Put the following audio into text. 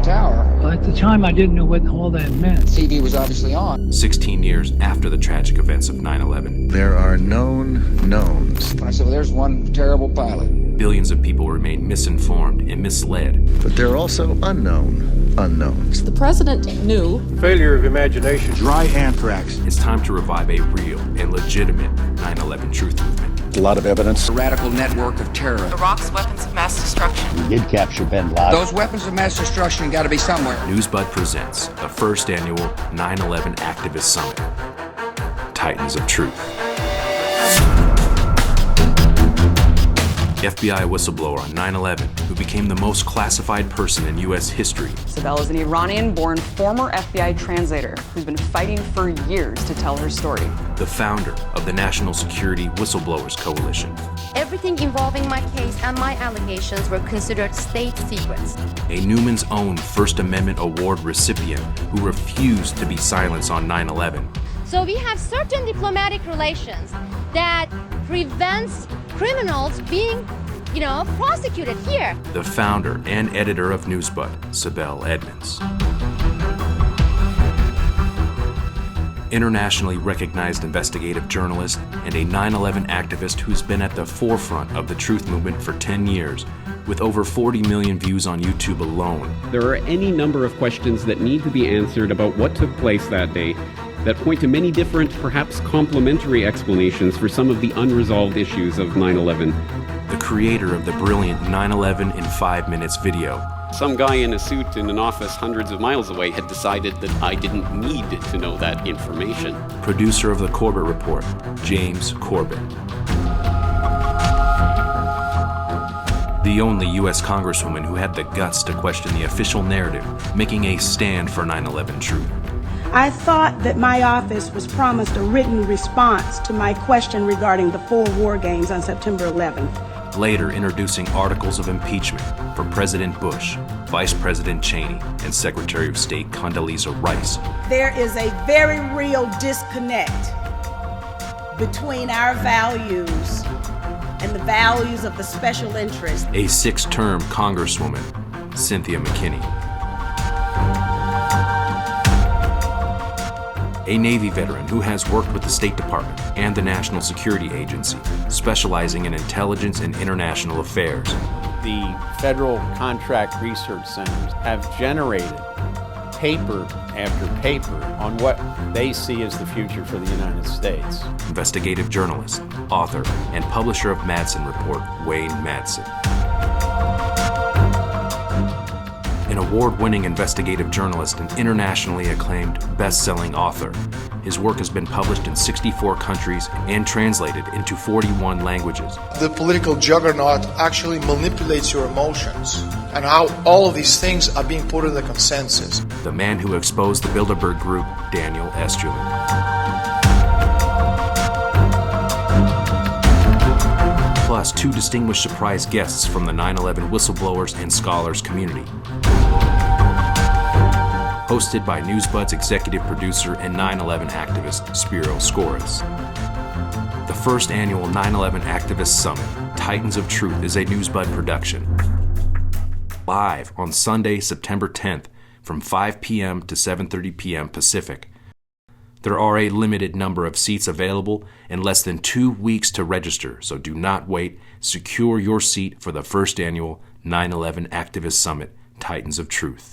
tower. Well, at the time, I didn't know what all that meant. TV was obviously on. 16 years after the tragic events of 9/11. There are known knowns. I said, well, there's one terrible pilot. Billions of people remain misinformed and misled. But there are also unknown unknowns. The president knew. Failure of imagination. Dry anthrax. It's time to revive a real and legitimate 9/11 truth movement. A lot of evidence. A radical network of terror. Iraq's weapons of mass destruction. We did capture bin Laden. Those weapons of mass destruction got to be somewhere. Newsbud presents the first annual 9/11 Activist Summit, Titans of Truth. FBI whistleblower on 9/11 who became the most classified person in U.S. history. Sibel is an Iranian-born former FBI translator who's been fighting for years to tell her story. The founder of the National Security Whistleblowers Coalition. Everything involving my case and my allegations were considered state secrets. A Newman's Own First Amendment Award recipient who refused to be silenced on 9/11. So we have certain diplomatic relations that prevents criminals being, prosecuted here. The founder and editor of Newsbud, Sibel Edmonds. Internationally recognized investigative journalist and a 9/11 activist who's been at the forefront of the truth movement for 10 years, with over 40 million views on YouTube alone. There are any number of questions that need to be answered about what took place that day that point to many different, perhaps complementary explanations for some of the unresolved issues of 9/11. The creator of the brilliant 9/11 in 5 minutes video. Some guy in a suit in an office hundreds of miles away had decided that I didn't need to know that information. Producer of the Corbett Report, James Corbett. The only U.S. Congresswoman who had the guts to question the official narrative, making a stand for 9/11 truth. I thought that my office was promised a written response to my question regarding the 4 war games on September 11th. Later introducing articles of impeachment for President Bush, Vice President Cheney, and Secretary of State Condoleezza Rice. There is a very real disconnect between our values and the values of the special interest. A 6-term Congresswoman, Cynthia McKinney. A Navy veteran who has worked with the State Department and the National Security Agency, specializing in intelligence and international affairs. The federal contract research centers have generated paper after paper on what they see as the future for the United States. Investigative journalist, author, and publisher of Madsen Report, Wayne Madsen. An award-winning investigative journalist and internationally acclaimed best-selling author. His work has been published in 64 countries and translated into 41 languages. The political juggernaut actually manipulates your emotions and how all of these things are being put in the consensus. The man who exposed the Bilderberg Group, Daniel Esterlin. Plus 2 distinguished surprise guests from the 9/11 whistleblowers and scholars community. Hosted by Newsbud's executive producer and 9/11 activist, SPIRO SKOURAS. The first annual 9/11 Activist Summit, Titans of Truth, is a Newsbud production. Live on Sunday, September 10th from 5 p.m. to 7:30 p.m. Pacific. There are a limited number of seats available and less than 2 weeks to register, so do not wait. Secure your seat for the first annual 9/11 Activist Summit, Titans of Truth.